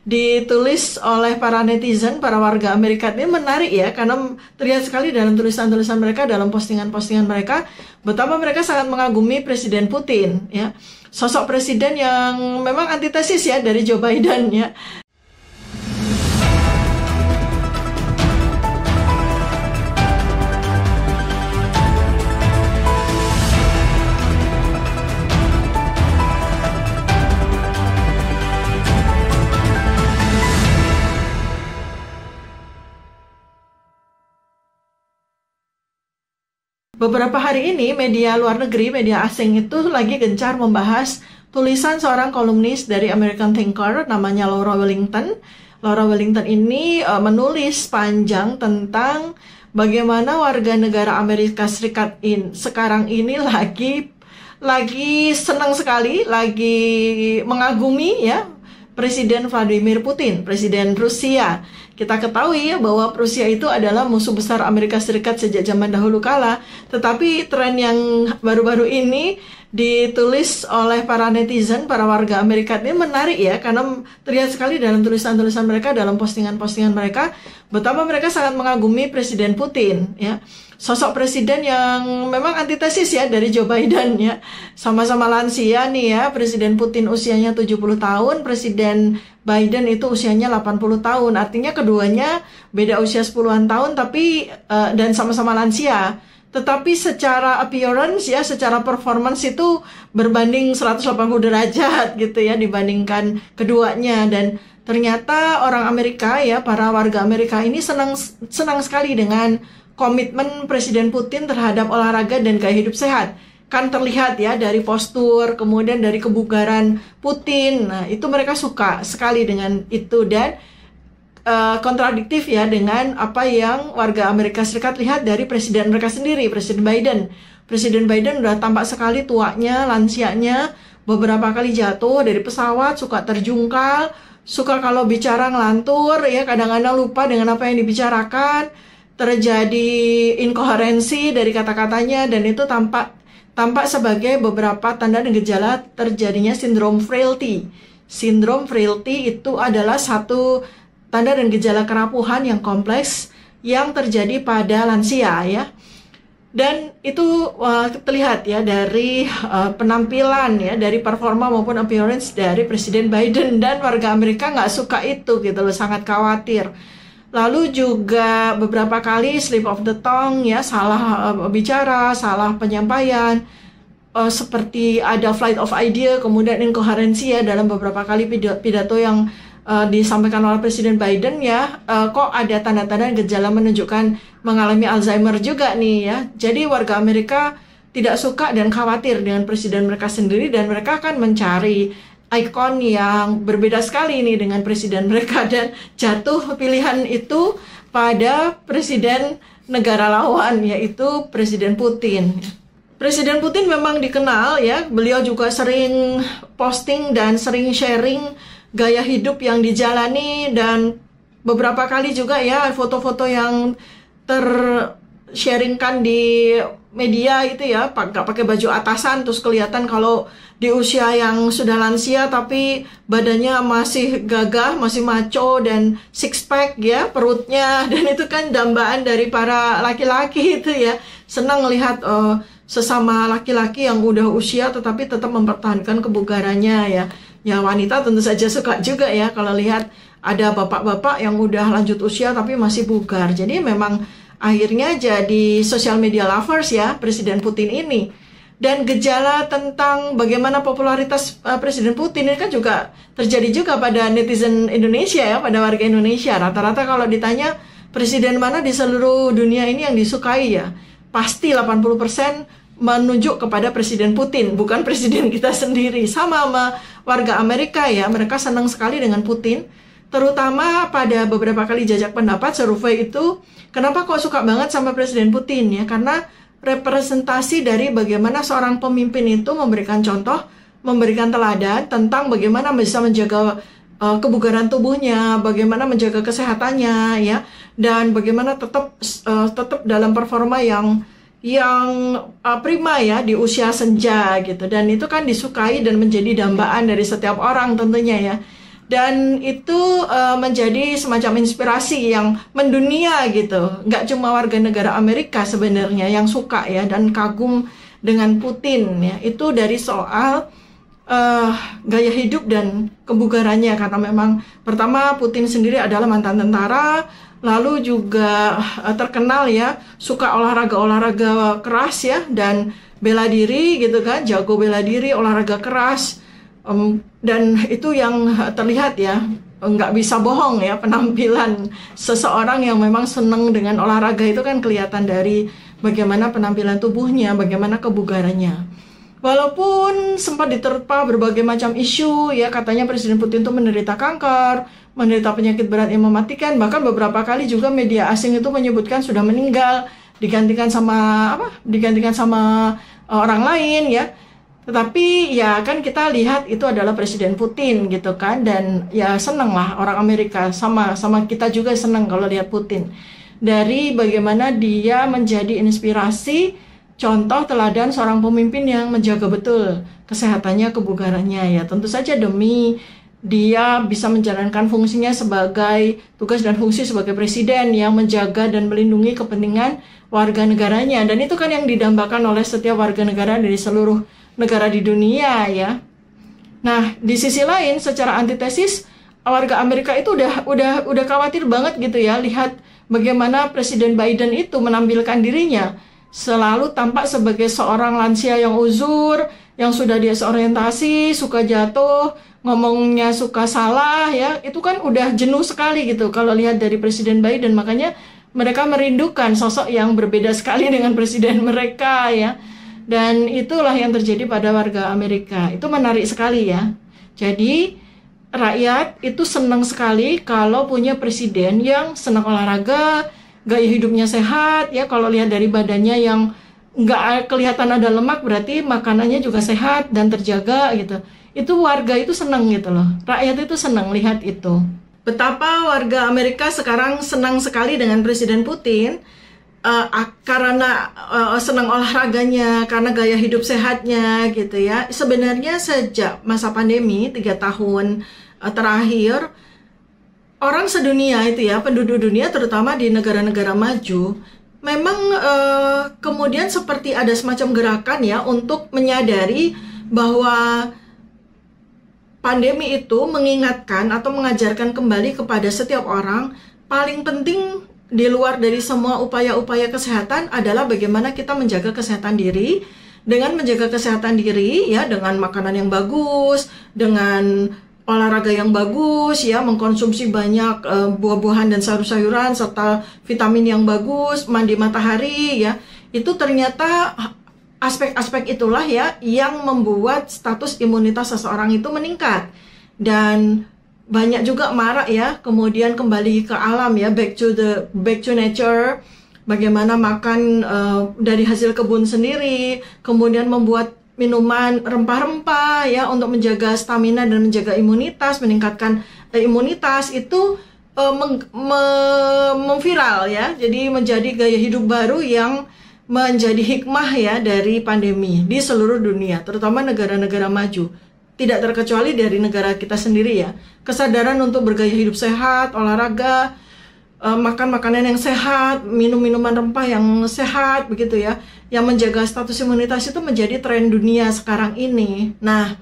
ditulis oleh para netizen, para warga Amerika ini menarik ya, karena terlihat sekali dalam tulisan-tulisan mereka, dalam postingan-postingan mereka, betapa mereka sangat mengagumi Presiden Putin ya, sosok presiden yang memang antitesis ya dari Joe Biden ya. Beberapa hari ini media luar negeri, media asing itu lagi gencar membahas tulisan seorang kolumnis dari American Thinker namanya Laura Wellington. Laura Wellington ini menulis panjang tentang bagaimana warga negara Amerika Serikat sekarang ini lagi senang sekali, lagi mengagumi ya Presiden Vladimir Putin, Presiden Rusia. Kita ketahui ya bahwa Rusia itu adalah musuh besar Amerika Serikat sejak zaman dahulu kala. Tetapi tren yang baru-baru ini ditulis oleh para netizen, para warga Amerika ini menarik ya, karena terlihat sekali dalam tulisan-tulisan mereka, dalam postingan-postingan mereka, betapa mereka sangat mengagumi Presiden Putin ya. Sosok presiden yang memang antitesis ya dari Joe Biden ya. Sama-sama lansia nih ya, Presiden Putin usianya 70 tahun, Presiden Biden itu usianya 80 tahun. Artinya keduanya beda usia 10-an tahun tapi dan sama-sama lansia. Tetapi secara appearance ya, secara performance itu berbanding 180 derajat gitu ya dibandingkan keduanya. Dan ternyata orang Amerika ya, para warga Amerika ini senang sekali dengan komitmen Presiden Putin terhadap olahraga dan gaya hidup sehat. Kan terlihat ya dari postur, kemudian dari kebugaran Putin. Nah, itu mereka suka sekali dengan itu dan kontradiktif ya dengan apa yang warga Amerika Serikat lihat dari presiden mereka sendiri, Presiden Biden. Presiden Biden udah tampak sekali tuanya, lansianya, beberapa kali jatuh dari pesawat, suka terjungkal, suka kalau bicara ngelantur ya, kadang-kadang lupa dengan apa yang dibicarakan. Terjadi inkoherensi dari kata-katanya dan itu tampak sebagai beberapa tanda dan gejala terjadinya sindrom frailty. Sindrom frailty itu adalah satu tanda dan gejala kerapuhan yang kompleks yang terjadi pada lansia ya. Dan itu terlihat ya dari penampilan ya, dari performa maupun appearance dari Presiden Biden, dan warga Amerika nggak suka itu gitu loh, sangat khawatir. Lalu juga beberapa kali slip of the tongue ya, salah bicara, salah penyampaian, seperti ada flight of idea, kemudian inkoherensi ya dalam beberapa kali pidato yang disampaikan oleh Presiden Biden ya, kok ada tanda-tanda gejala menunjukkan mengalami Alzheimer juga nih ya. Jadi warga Amerika tidak suka dan khawatir dengan presiden mereka sendiri, dan mereka akan mencari ikon yang berbeda sekali nih dengan presiden mereka, dan jatuh pilihan itu pada presiden negara lawan, yaitu Presiden Putin. Presiden Putin memang dikenal ya, beliau juga sering posting dan sering sharing gaya hidup yang dijalani, dan beberapa kali juga ya foto-foto yang sharingkan di media itu ya, nggak pakai baju atasan, terus kelihatan kalau di usia yang sudah lansia tapi badannya masih gagah, masih maco dan six pack ya perutnya, dan itu kan dambaan dari para laki-laki itu ya, senang melihat sesama laki-laki yang udah usia tetapi tetap mempertahankan kebugarannya ya. Ya wanita tentu saja suka juga ya kalau lihat ada bapak-bapak yang udah lanjut usia tapi masih bugar. Jadi memang akhirnya jadi social media lovers ya Presiden Putin ini. Dan gejala tentang bagaimana popularitas Presiden Putin ini kan juga terjadi juga pada netizen Indonesia ya, pada warga Indonesia. Rata-rata kalau ditanya presiden mana di seluruh dunia ini yang disukai ya, pasti 80% menunjuk kepada Presiden Putin, bukan presiden kita sendiri. Sama warga Amerika ya, mereka senang sekali dengan Putin. Terutama pada beberapa kali jajak pendapat survei itu, kenapa kok suka banget sama Presiden Putin ya? Karena representasi dari bagaimana seorang pemimpin itu memberikan contoh, memberikan teladan tentang bagaimana bisa menjaga kebugaran tubuhnya, bagaimana menjaga kesehatannya ya, dan bagaimana tetap dalam performa yang prima ya di usia senja gitu. Dan itu kan disukai dan menjadi dambaan dari setiap orang tentunya ya. Dan itu menjadi semacam inspirasi yang mendunia gitu. Nggak cuma warga negara Amerika sebenarnya yang suka ya dan kagum dengan Putin ya. Itu dari soal gaya hidup dan kebugarannya, karena memang pertama Putin sendiri adalah mantan tentara, lalu juga terkenal ya suka olahraga keras ya dan bela diri gitu kan, jago bela diri, olahraga keras. Dan itu yang terlihat ya, nggak bisa bohong ya, penampilan seseorang yang memang senang dengan olahraga itu kan kelihatan dari bagaimana penampilan tubuhnya, bagaimana kebugarannya. Walaupun sempat diterpa berbagai macam isu ya, katanya Presiden Putin itu menderita kanker, menderita penyakit berat yang mematikan, bahkan beberapa kali juga media asing itu menyebutkan sudah meninggal, digantikan sama orang lain ya. Tetapi ya kan kita lihat itu adalah Presiden Putin gitu kan, dan ya seneng lah orang Amerika, sama kita juga seneng kalau lihat Putin. Dari bagaimana dia menjadi inspirasi, contoh teladan seorang pemimpin yang menjaga betul kesehatannya, kebugarannya ya. Tentu saja demi dia bisa menjalankan fungsinya sebagai tugas dan fungsi sebagai presiden yang menjaga dan melindungi kepentingan warga negaranya. Dan itu kan yang didambakan oleh setiap warga negara dari seluruh negara di dunia ya. Nah, di sisi lain secara antitesis warga Amerika itu udah khawatir banget gitu ya, lihat bagaimana Presiden Biden itu menampilkan dirinya selalu tampak sebagai seorang lansia yang uzur, yang sudah disorientasi, suka jatuh, ngomongnya suka salah ya. Itu kan udah jenuh sekali gitu kalau lihat dari Presiden Biden. Makanya mereka merindukan sosok yang berbeda sekali dengan presiden mereka ya. Dan itulah yang terjadi pada warga Amerika. Itu menarik sekali ya. Jadi rakyat itu senang sekali kalau punya presiden yang senang olahraga, gaya hidupnya sehat ya. Kalau lihat dari badannya yang nggak kelihatan ada lemak, berarti makanannya juga sehat dan terjaga gitu. Itu warga itu senang gitu loh. Rakyat itu senang lihat itu. Betapa warga Amerika sekarang senang sekali dengan Presiden Putin. Karena senang olahraganya, karena gaya hidup sehatnya gitu ya. Sebenarnya sejak masa pandemi 3 tahun terakhir, orang sedunia itu ya, penduduk dunia terutama di negara-negara maju, memang kemudian seperti ada semacam gerakan ya untuk menyadari bahwa pandemi itu mengingatkan atau mengajarkan kembali kepada setiap orang, paling penting di luar dari semua upaya-upaya kesehatan adalah bagaimana kita menjaga kesehatan diri. Dengan menjaga kesehatan diri ya, dengan makanan yang bagus, dengan olahraga yang bagus ya, mengkonsumsi banyak buah-buahan dan sayur-sayuran serta vitamin yang bagus, mandi matahari ya. Itu ternyata aspek-aspek itulah ya yang membuat status imunitas seseorang itu meningkat. Dan banyak juga marak ya, kemudian kembali ke alam ya, back to nature, bagaimana makan dari hasil kebun sendiri, kemudian membuat minuman rempah-rempah ya untuk menjaga stamina dan menjaga imunitas, meningkatkan imunitas itu memviral ya, jadi menjadi gaya hidup baru yang menjadi hikmah ya dari pandemi di seluruh dunia, terutama negara-negara maju. Tidak terkecuali dari negara kita sendiri ya. Kesadaran untuk bergaya hidup sehat, olahraga, makan makanan yang sehat, minum minuman rempah yang sehat begitu ya, yang menjaga status imunitas itu menjadi tren dunia sekarang ini. Nah,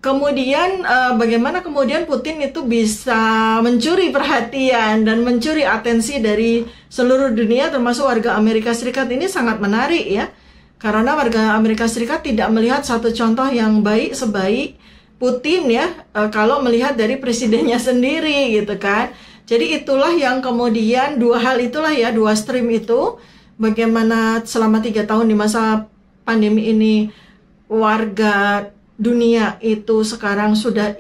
kemudian bagaimana kemudian Putin itu bisa mencuri perhatian dan mencuri atensi dari seluruh dunia, termasuk warga Amerika Serikat, ini sangat menarik ya. Karena warga Amerika Serikat tidak melihat satu contoh yang baik sebaik Putin ya, kalau melihat dari presidennya sendiri gitu kan. Jadi itulah yang kemudian dua hal itulah ya, dua stream itu, bagaimana selama 3 tahun di masa pandemi ini warga dunia itu sekarang sudah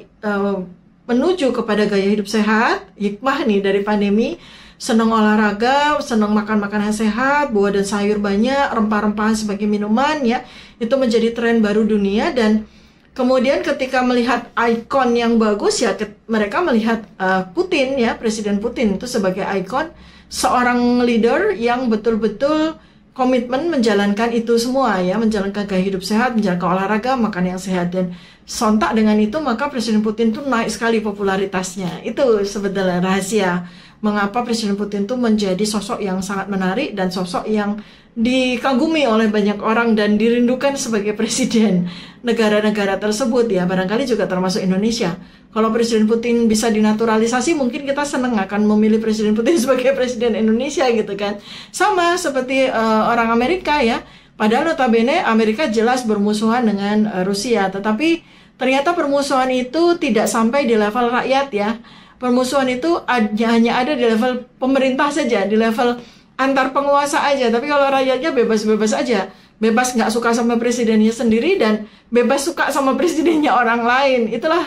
menuju kepada gaya hidup sehat, hikmah nih dari pandemi. Senang olahraga, senang makan makanan sehat, buah dan sayur banyak, rempah-rempahan sebagai minuman ya. Itu menjadi tren baru dunia. Dan kemudian ketika melihat ikon yang bagus ya, mereka melihat Putin ya, Presiden Putin itu sebagai ikon, seorang leader yang betul-betul komitmen menjalankan itu semua ya, menjalankan gaya hidup sehat, menjalankan olahraga, makan yang sehat. Dan sontak dengan itu maka Presiden Putin tuh naik sekali popularitasnya. Itu sebetulnya rahasia mengapa Presiden Putin tuh menjadi sosok yang sangat menarik dan sosok yang dikagumi oleh banyak orang dan dirindukan sebagai presiden negara-negara tersebut ya, barangkali juga termasuk Indonesia. Kalau Presiden Putin bisa dinaturalisasi, mungkin kita senang akan memilih Presiden Putin sebagai presiden Indonesia gitu kan. Sama seperti orang Amerika ya, padahal notabene Amerika jelas bermusuhan dengan Rusia, tetapi ternyata permusuhan itu tidak sampai di level rakyat ya. Permusuhan itu hanya ada di level pemerintah saja, di level antar penguasa aja. Tapi kalau rakyatnya bebas-bebas aja, bebas nggak suka sama presidennya sendiri dan bebas suka sama presidennya orang lain. Itulah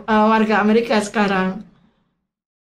warga Amerika sekarang.